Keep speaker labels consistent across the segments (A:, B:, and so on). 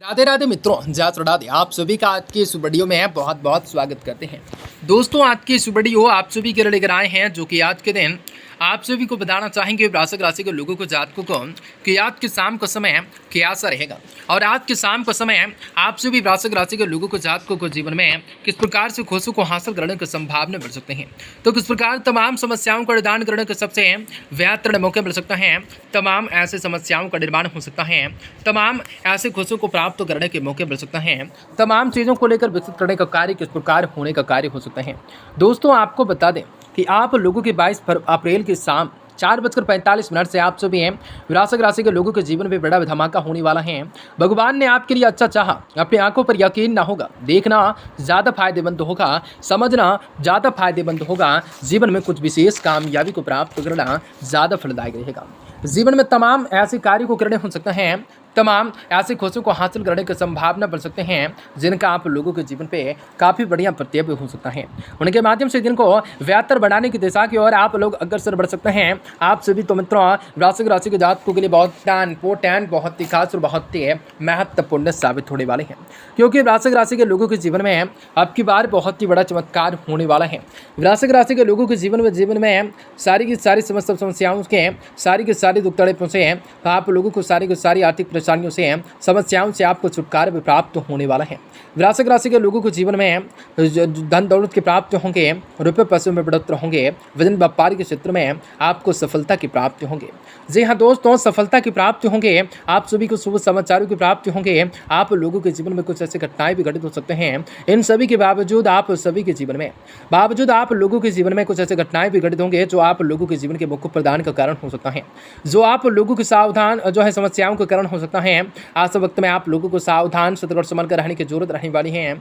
A: राधे राधे मित्रों, जय श्री राधे। आप सभी का आज की इस वीडियो में बहुत बहुत स्वागत करते हैं। दोस्तों, आज की इस वीडियो आप सभी के लिए लेकर आए हैं, जो कि आज के दिन आप सभी को बताना चाहेंगे वृश्चिक राशि के लोगों को, जातकों को, कि आज के शाम का समय कैसा रहेगा और आज के शाम का समय आप सभी वृश्चिक राशि के लोगों को, जातकों को जीवन में किस प्रकार से खुशियों को हासिल करने की संभावना मिल सकते हैं। तो किस प्रकार तमाम समस्याओं का निदान करने के सबसे बेहतर मौके मिल सकता है, तमाम ऐसे समस्याओं का निर्माण हो सकता है, तमाम ऐसे खुशियों को प्राप्त करने के मौके मिल सकता है, तमाम चीज़ों को लेकर विकसित करने का कार्य किस प्रकार होने का कार्य हो सकता है। दोस्तों, आपको बता दें कि आप लोगों की 22 अप्रैल की शाम 4:45 से आप सभी हैं वृश्चिक राशि के लोगों के जीवन में बड़ा धमाका होने वाला है। भगवान ने आपके लिए अच्छा चाहा, अपनी आंखों पर यकीन ना होगा, देखना ज़्यादा फायदेमंद होगा, समझना ज़्यादा फायदेमंद होगा। जीवन में कुछ विशेष कामयाबी को प्राप्त करना ज़्यादा फलदायक रहेगा। जीवन में तमाम ऐसे कार्य को करने हो सकते हैं, तमाम ऐसी खुशियों को हासिल करने की संभावना बढ़ सकते हैं, जिनका आप लोगों के जीवन पे काफ़ी बढ़िया प्रत्यय हो सकता है। उनके माध्यम से दिन को बेहतर बनाने की दिशा की ओर आप लोग अग्रसर बढ़ सकते हैं। आप सभी तो मित्रों वृश्चिक राशि के जातकों के लिए बहुत इंपॉर्टेंट, बहुत ही खास और बहुत ही महत्वपूर्ण साबित होने वाले हैं, क्योंकि वृश्चिक राशि के लोगों के जीवन में अब की बार बहुत ही बड़ा चमत्कार होने वाला है। वृश्चिक राशि के लोगों के जीवन में सारी की सारी समस्याओं के सारी दुख तड़पों से आप लोगों को सारी की सारी आर्थिक परेशानियों से, समस्याओं से आपको छुटकारा भी प्राप्त होने वाला है। वृश्चिक राशि के लोगों को जीवन में धन दौलत की प्राप्ति होंगे, रुपये पैसों में बढ़ोतरी होंगे, वजन व्यापार के क्षेत्र में आपको सफलता की प्राप्ति होंगे। जी हाँ दोस्तों, सफलता की प्राप्ति होंगे, आप सभी को शुभ समाचारों की प्राप्ति होंगे। आप लोगों के जीवन में कुछ ऐसी घटनाएं भी घटित हो सकते हैं। इन सभी के बावजूद आप सभी के जीवन में आप लोगों के जीवन में कुछ ऐसे घटनाएं भी घटित होंगे, जो आप लोगों के जीवन के मुख्य प्रदान का कारण हो सकता है, जो आप लोगों के सावधान जो है समस्याओं का कारण हो सकता है। आज वक्त में आप लोगों को सावधान सतर्क और संभल कर रहने की जरूरत रहने वाली है।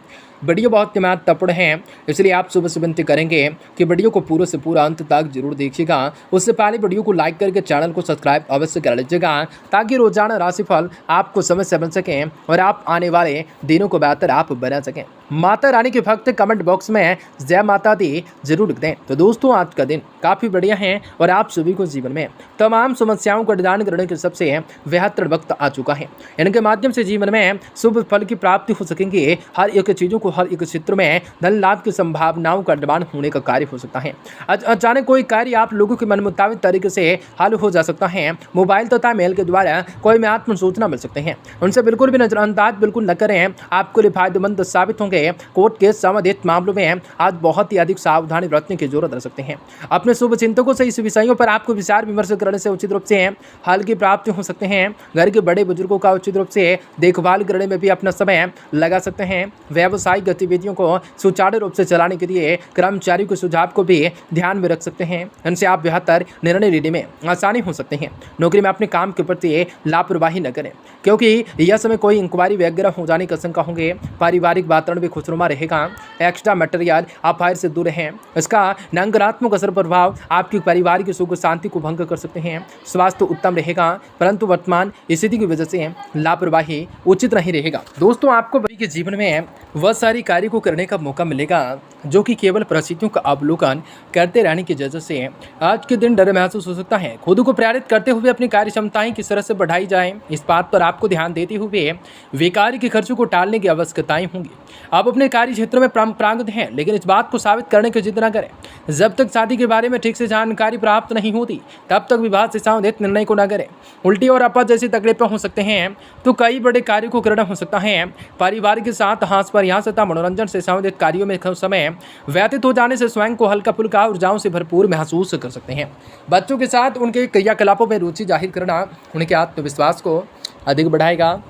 A: वीडियो बहुत ही महत्वपूर्ण है, इसलिए आप सुबह से विनती करेंगे कि वीडियो को पूरे से पूरा अंत तक जरूर देखिएगा। उससे पहले वीडियो को लाइक करके चैनल को सब्सक्राइब अवश्य कर लीजिएगा, ताकि रोजाना राशिफल आपको समय से मिल सके और आप आने वाले दिनों को बेहतर आप बना सकें। माता रानी के भक्त कमेंट बॉक्स में जय माता दी जरूर लिख दें। तो दोस्तों, आज का दिन काफ़ी बढ़िया है और आप सभी को जीवन में तमाम समस्याओं का निदान करने के सबसे बेहतर वक्त आ चुका है। इनके माध्यम से जीवन में शुभ फल की प्राप्ति हो सकेंगे। हर एक चीज़ों को, हर एक क्षेत्र में धन लाभ की संभावनाओं का निर्माण होने का कार्य हो सकता है। अचानक कोई कार्य आप लोगों के मन मुताबिक तरीके से हल हो जा सकता है। मोबाइल तथा मेल के द्वारा कोई महत्वपूर्ण सूचना मिल सकते हैं, उनसे बिल्कुल भी नजरअंदाज बिल्कुल न करें, आपके लिए फायदेमंद साबित होंगे। कोर्ट केस संबंधित मामलों में आज बहुत ही अधिक सावधानी बरतने की जरूरत रह सकते हैं। अपने शुभ चिंतकों से इस विषयों पर आपको विचार विमर्श करने से उचित रूप से हल की प्राप्ति हो सकते हैं। घर के बड़े बुजुर्गों का उचित रूप से देखभाल करने में भी अपना समय लगा सकते हैं। व्यावसायिक गतिविधियों को सुचारू रूप से चलाने के लिए कर्मचारियों के सुझाव को भी ध्यान में रख सकते हैं। इनसे आप बेहतर निर्णय लेने में आसानी हो सकते हैं। नौकरी में अपने काम के प्रति लापरवाही न करें, क्योंकि यह समय कोई इंक्वायरी वगैरह हो जाने की आशंका होंगे। पारिवारिक वातावरण भी खुशनुमा रहेगा। एक्स्ट्रा मटेरियल अफायर से दूर रहें, इसका नकारात्मक असर प्रभाव आपकी परिवार की सुख शांति को भंग कर सकते हैं। स्वास्थ्य उत्तम रहेगा, परंतु वर्तमान स्थिति की वजह से लापरवाही उचित नहीं रहेगा। दोस्तों, आपको बड़ी के जीवन में वह सारी कार्य को करने का मौका मिलेगा जो कि केवल परिस्थितियों का अवलोकन करते रहने की वजह से आज के दिन डर महसूस हो सकता है। खुद को प्रेरित करते हुए अपनी कार्य क्षमताएं किस तरह से बढ़ाई जाए, इस बात पर आपको ध्यान देते हुए बेकार के खर्चों को टालने की आवश्यकताएं होंगी। आप अपने कार्य क्षेत्र में प्रांगत हैं, लेकिन इस बात को साबित करने की जिद न करें। जब तक शादी के बारे में ठीक से जानकारी प्राप्त नहीं होती, तब तक विवाह से संबंधित निर्णय को न करें। उल्टी और अपच जैसी तकलीफें हो सकते हैं, तो कई बड़े कार्यों को करना हो सकता है। परिवार के साथ हाथ पर यहाँ तथा मनोरंजन से संबंधित कार्यों में समय व्यतीत हो जाने से स्वयं को हल्का फुल्का ऊर्जाओं से भरपूर महसूस कर सकते हैं। बच्चों के साथ उनके क्रियाकलापों में रुचि जाहिर करना उनके आत्मविश्वास को अधिक बढ़ाएगा।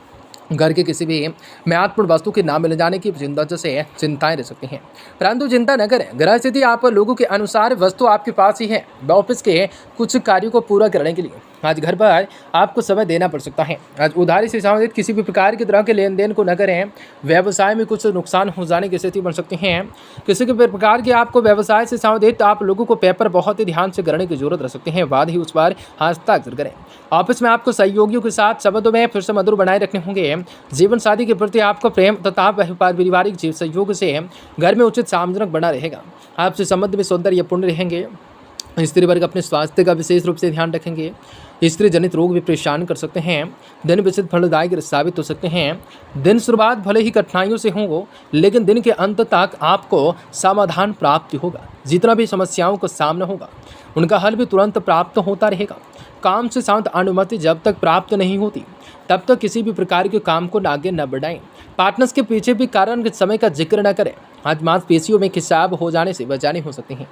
A: घर के किसी भी महत्वपूर्ण वस्तु के ना मिल जाने की चिंता से चिंताएं रह सकती हैं, परंतु चिंता न करें। ग्रह स्थिति आप लोगों के अनुसार वस्तु आपके पास ही है। ऑफिस के कुछ कार्यों को पूरा करने के लिए आज घर पर आपको समय देना पड़ सकता है। आज उधारी से संबंधित किसी भी प्रकार की तरह के लेन देन को न करें। व्यवसाय में कुछ नुकसान हो जाने की स्थिति बन सकती है। किसी भी प्रकार के आपको व्यवसाय से संबंधित आप लोगों को पेपर बहुत ही ध्यान से करने की जरूरत रह सकती है, बाद ही उस पर हस्ताक्षर करें। ऑफिस में आपको सहयोगियों के साथ संबंधों में फिर से मधुर बनाए रखने होंगे। जीवन साथी के प्रति आपको प्रेम तथा पारिवारिक सहयोग से घर में उचित सामंजस्य बना रहेगा। आपसे संबंध में सौंदर्यपूर्ण रहेंगे। स्त्री वर्ग अपने स्वास्थ्य का विशेष रूप से ध्यान रखेंगे। स्त्री जनित रोग भी परेशान कर सकते हैं। दिन विशेष फलदायक साबित हो सकते हैं। दिन शुरुआत भले ही कठिनाइयों से हो, लेकिन दिन के अंत तक आपको समाधान प्राप्त होगा। जितना भी समस्याओं का सामना होगा, उनका हल भी तुरंत प्राप्त होता रहेगा। काम से शांत अनुमति जब तक प्राप्त नहीं होती, तब तक किसी भी प्रकार के काम को आगे न बढ़ाएं। पार्टनर्स के पीछे भी कारण के समय का जिक्र न करें। आज मांसपेशियों में खिंचाव हो जाने से बचाने हो सकते हैं।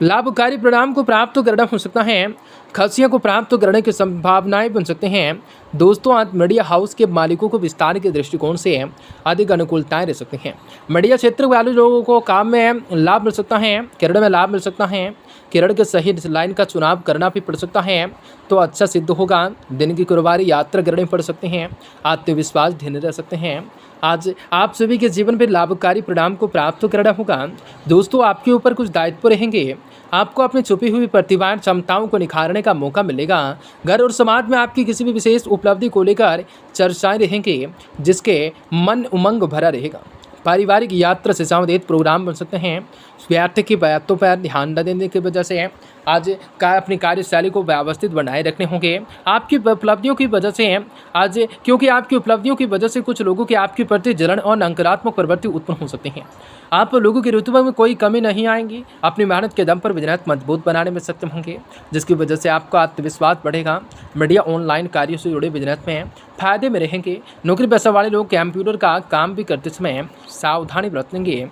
A: लाभकारी परिणाम को प्राप्त करना हो सकता है। खसियों को प्राप्त करने की संभावनाएं बन सकते हैं। दोस्तों, आज मीडिया हाउस के मालिकों को विस्तार के दृष्टिकोण से अधिक अनुकूलताएं रह सकती हैं। मीडिया क्षेत्र वाले लोगों को काम में लाभ मिल सकता है, करियर में लाभ मिल सकता है। करियर के सही लाइन का चुनाव करना भी पड़ सकता है, तो अच्छा सिद्ध होगा। दिन की गुरुवारी यात्रा करनी पड़ सकते हैं। आत्मविश्वास ढीले रह सकते हैं। आज आप सभी के जीवन में लाभकारी परिणाम को प्राप्त करना होगा। दोस्तों, आपके ऊपर कुछ दायित्व रहेंगे। आपको अपनी छुपी हुई प्रतिभाएं क्षमताओं को निखारने का मौका मिलेगा। घर और समाज में आपकी किसी भी विशेष उपलब्धि को लेकर चर्चाएं रहेंगी, जिसके मन उमंग भरा रहेगा। पारिवारिक यात्रा से संबंधित प्रोग्राम बन सकते हैं। स्वास्थ्य की बातों पर ध्यान न देने की वजह से आज अपनी कार्यशैली को व्यवस्थित बनाए रखने होंगे। आपकी उपलब्धियों की वजह से आज, क्योंकि आपकी उपलब्धियों की वजह से कुछ लोगों की आपके प्रति जलन और नकारात्मक प्रवृत्ति उत्पन्न हो सकती हैं। आप लोगों की रुतबे में कोई कमी नहीं आएगी। अपनी मेहनत के दम पर बिजनेस मजबूत बनाने में सक्षम होंगे, जिसकी वजह से आपका आत्मविश्वास बढ़ेगा। मीडिया ऑनलाइन कार्यों से जुड़े बिजनेस में फायदे में रहेंगे। नौकरी पेशा वाले लोग कंप्यूटर का काम भी करते समय सावधानी बरतेंगे।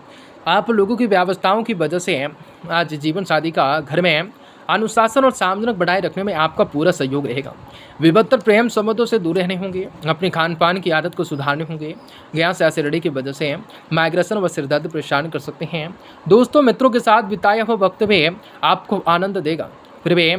A: आप लोगों की व्यवस्थाओं की वजह से आज जीवन साथी का घर में अनुशासन और सामंजस्य बनाए रखने में आपका पूरा सहयोग रहेगा। विभत्तर प्रेम संबंधों से दूर रहने होंगे। अपनी खान पान की आदत को सुधारने होंगे। गैस एसिडिटी की वजह से माइग्रेशन व सिरदर्द परेशान कर सकते हैं। दोस्तों, मित्रों के साथ बिताया हुआ वक्त भी आपको आनंद देगा। फिर भी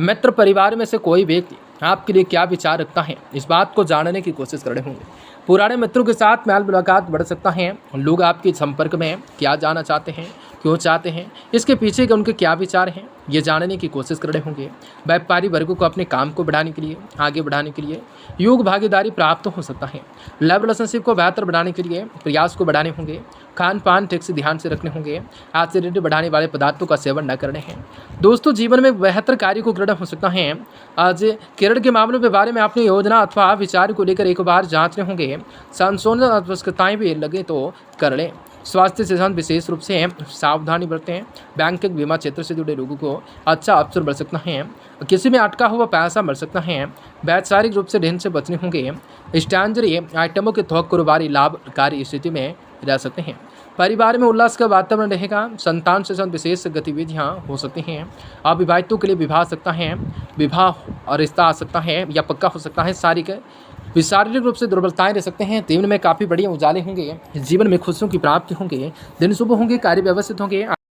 A: मित्र परिवार में से कोई व्यक्ति आपके लिए क्या विचार रखता है, इस बात को जानने की कोशिश कर रहे होंगे। पुराने मित्रों के साथ मेल मुलाकात बढ़ सकता है। लोग आपके संपर्क में क्या जानना चाहते हैं, क्यों चाहते हैं, इसके पीछे के उनके क्या विचार हैं, ये जानने की कोशिश कर रहे होंगे। व्यापारी वर्गों को अपने काम को बढ़ाने के लिए, आगे बढ़ाने के लिए योग भागीदारी प्राप्त हो सकता है। लव रिलेशनशिप को बेहतर बनाने के लिए प्रयास को बढ़ाने होंगे। खान पान ठीक से ध्यान से रखने होंगे। एसिडिटी बढ़ाने वाले पदार्थों का सेवन न करने हैं। दोस्तों, जीवन में बेहतर कार्य को करना हो सकता है। आज केरल के मामलों के बारे में अपनी योजना अथवा विचार को लेकर एक बार जांचने होंगे। संशोधन आवश्यकताएं भी लगे तो कर लें। स्वास्थ्य से संबंधित विशेष रूप से सावधानी बरतें। बैंकिंग बीमा क्षेत्र से जुड़े लोगों को अच्छा अवसर बढ़ सकता है। किसी में अटका हुआ पैसा मिल सकता है। वैचारिक रूप से ऋण से बचने होंगे। स्टैंजरी आइटमों के थोक कारोबारी लाभकारी स्थिति में रह सकते हैं। परिवार में उल्लास का वातावरण रहेगा। संतान से संबंधित विशेष गतिविधियां हो सकती हैं। अविवाहितों के लिए विवाह आ सकता है। विवाह और रिश्ता आ सकता है या पक्का हो सकता है। शारीरिक रूप से दुर्बलताएं रह सकते हैं। दिन में काफ़ी बढ़िया उजाले होंगे। जीवन में खुशियों की प्राप्ति होंगे। दिन शुभ होंगे। कार्य व्यवस्थित होंगे।